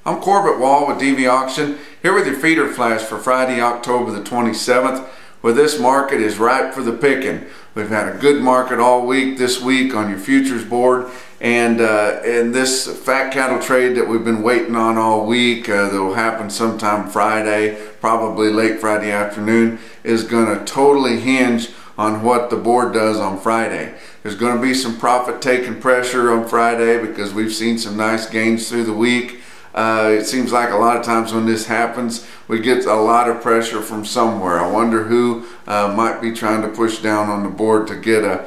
I'm Corbett Wall with DV Auction, here with your feeder flash for Friday, October the 27th, where this market is ripe for the picking. We've had a good market all week this week on your futures board, and this fat cattle trade that we've been waiting on all week, that will happen sometime Friday, probably late Friday afternoon, is going to totally hinge on what the board does on Friday. There's going to be some profit taking pressure on Friday because we've seen some nice gains through the week. It seems like a lot of times when this happens, we get a lot of pressure from somewhere. I wonder who might be trying to push down on the board to get a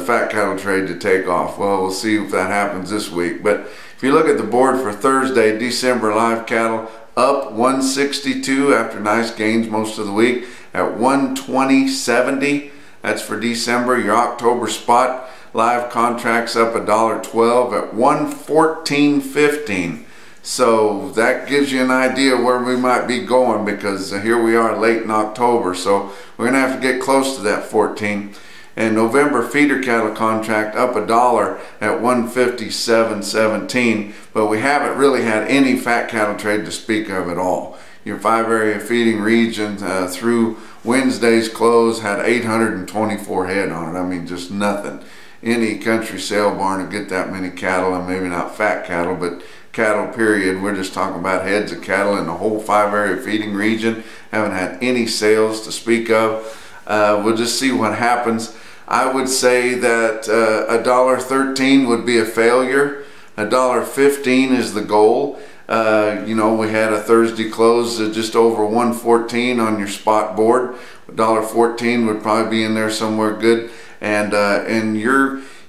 fat cattle trade to take off. Well, we'll see if that happens this week. But if you look at the board for Thursday, December live cattle up 162 after nice gains most of the week at 120.70. That's for December. Your October spot live contracts up $1.12 at 114.15. So that gives you an idea where we might be going, because here we are late in October, so we're going to have to get close to that 14. And November feeder cattle contract up $1 at 157.17, but we haven't really had any fat cattle trade to speak of at all. Your 5 area feeding region through Wednesday's close had 824 head on it. I mean, just nothing. Any country sale barn would get that many cattle, and maybe not fat cattle, but cattle period. We're just talking about heads of cattle in the whole 5 area feeding region. Haven't had any sales to speak of. We'll just see what happens. I would say that $1.13 would be a failure. $1.15 is the goal. You know, we had a Thursday close just over 114 on your spot board. $1.14 would probably be in there somewhere good. And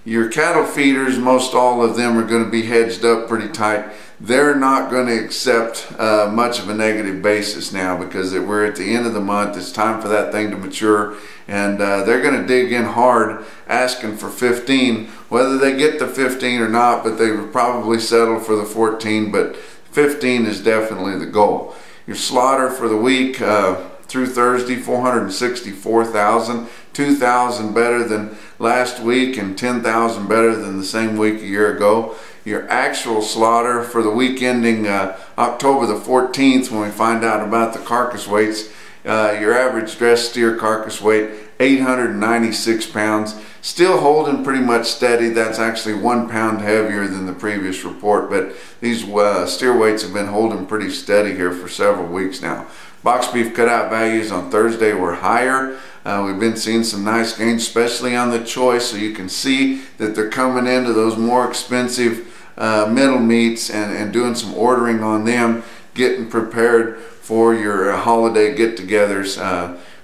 your cattle feeders, most all of them are going to be hedged up pretty tight. They're not going to accept much of a negative basis now, because we're at the end of the month. It's time for that thing to mature, and they're going to dig in hard asking for 15, whether they get the 15 or not, but they would probably settle for the 14, but 15 is definitely the goal. Your slaughter for the week through Thursday, 464,000, 2,000 better than last week and 10,000 better than the same week a year ago. Your actual slaughter for the week ending October the 14th, when we find out about the carcass weights, your average dressed steer carcass weight 896 pounds, still holding pretty much steady. That's actually 1 pound heavier than the previous report, but these steer weights have been holding pretty steady here for several weeks now. Box beef cutout values on Thursday were higher. We've been seeing some nice gains, especially on the choice, so you can see that they're coming into those more expensive middle meats and doing some ordering on them, getting prepared for your holiday get-togethers,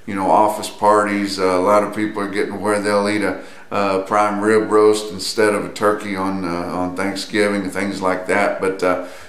you know, office parties. A lot of people are getting where they'll eat a prime rib roast instead of a turkey on Thanksgiving and things like that. But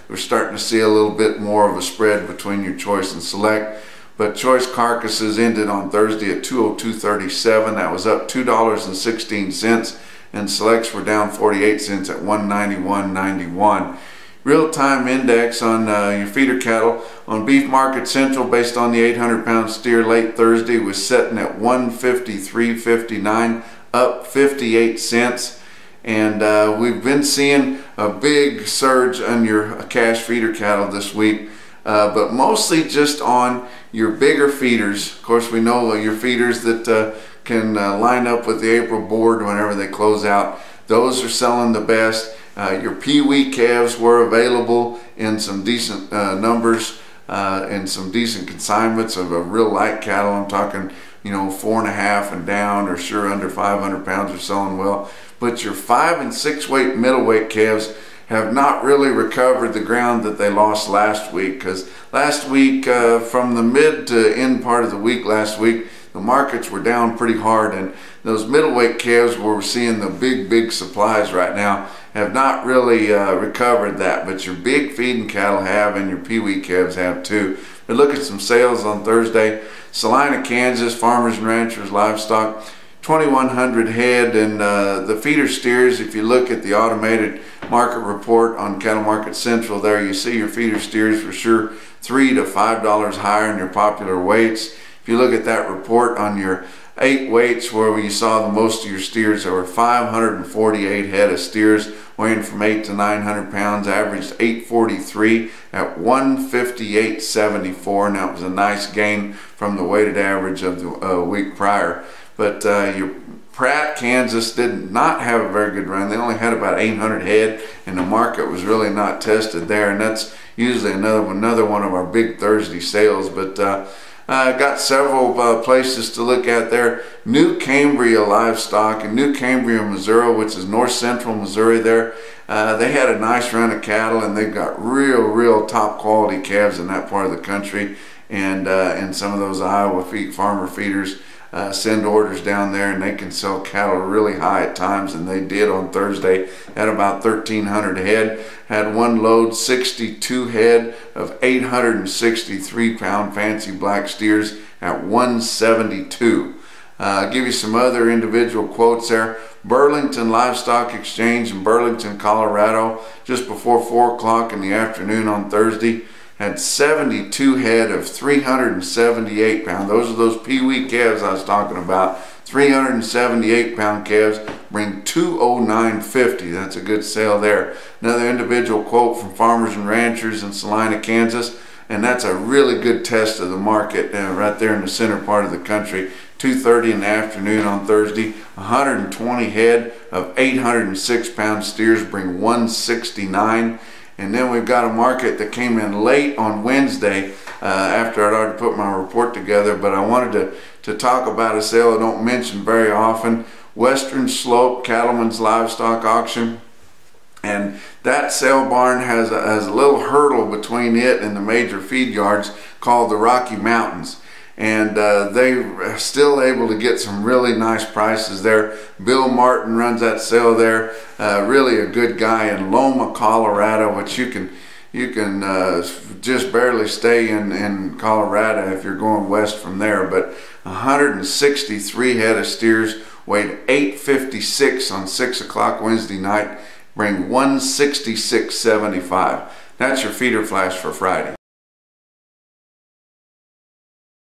we're starting to see a little bit more of a spread between your choice and select. But choice carcasses ended on Thursday at 202.37. That was up $2.16, and selects were down 48 cents at 191.91. Real-time index on your feeder cattle on Beef Market Central, based on the 800-pound steer late Thursday, was setting at 153.59, up 58 cents. And we've been seeing a big surge on your cash feeder cattle this week, but mostly just on your bigger feeders. Of course, we know your feeders that can line up with the April board whenever they close out. Those are selling the best. Your Pee-wee calves were available in some decent numbers and some decent consignments of a real light cattle. I'm talking, you know, 4.5 and down, or sure under 500 pounds are selling well. But your 5 and 6 weight middleweight calves have not really recovered the ground that they lost last week, because last week, from the mid to end part of the week last week, the markets were down pretty hard, and those middleweight calves where we're seeing the big supplies right now have not really recovered that. But your big feeding cattle have, and your Pee-wee calves have too. But look at some sales on Thursday. Salina, Kansas, Farmers and Ranchers Livestock, 2,100 head, and the feeder steers, if you look at the automated market report on Cattle Market Central, there you see your feeder steers for sure $3 to $5 higher in your popular weights. If you look at that report on your 8 weights where you saw the most of your steers. There were 548 head of steers weighing from 8 to 900 pounds, averaged 843 at 158.74, and that was a nice gain from the weighted average of the week prior. But your Pratt, Kansas did not have a very good run. They only had about 800 head, and the market was really not tested there, and that's usually another one of our big Thursday sales. But got several places to look at there. New Cambria Livestock in New Cambria, Missouri, which is north central Missouri there. They had a nice run of cattle, and they've got real top quality calves in that part of the country. And some of those Iowa farmer feeders send orders down there, and they can sell cattle really high at times, and they did on Thursday at about 1,300 head. Had one load, 62 head of 863 pound fancy black steers at 172. Give you some other individual quotes there. Burlington Livestock Exchange in Burlington, Colorado, just before 4 o'clock in the afternoon on Thursday, had 72 head of 378 pound. Those are those peewee calves I was talking about. 378 pound calves bring 209.50. That's a good sale there. Another individual quote from Farmers and Ranchers in Salina, Kansas, and that's a really good test of the market right there in the center part of the country. 2:30 in the afternoon on Thursday. 120 head of 806 pound steers bring 169. And then we've got a market that came in late on Wednesday after I'd already put my report together, but I wanted to talk about a sale I don't mention very often. Western Slope Cattlemen's Livestock Auction. And that sale barn has a little hurdle between it and the major feed yards called the Rocky Mountains. And they're still able to get some really nice prices there. Bill Martin runs that sale there. Really a good guy in Loma, Colorado, which you can just barely stay in Colorado if you're going west from there. But 163 head of steers, weighed 856 on 6 o'clock Wednesday night, bring 166.75. That's your feeder flash for Friday.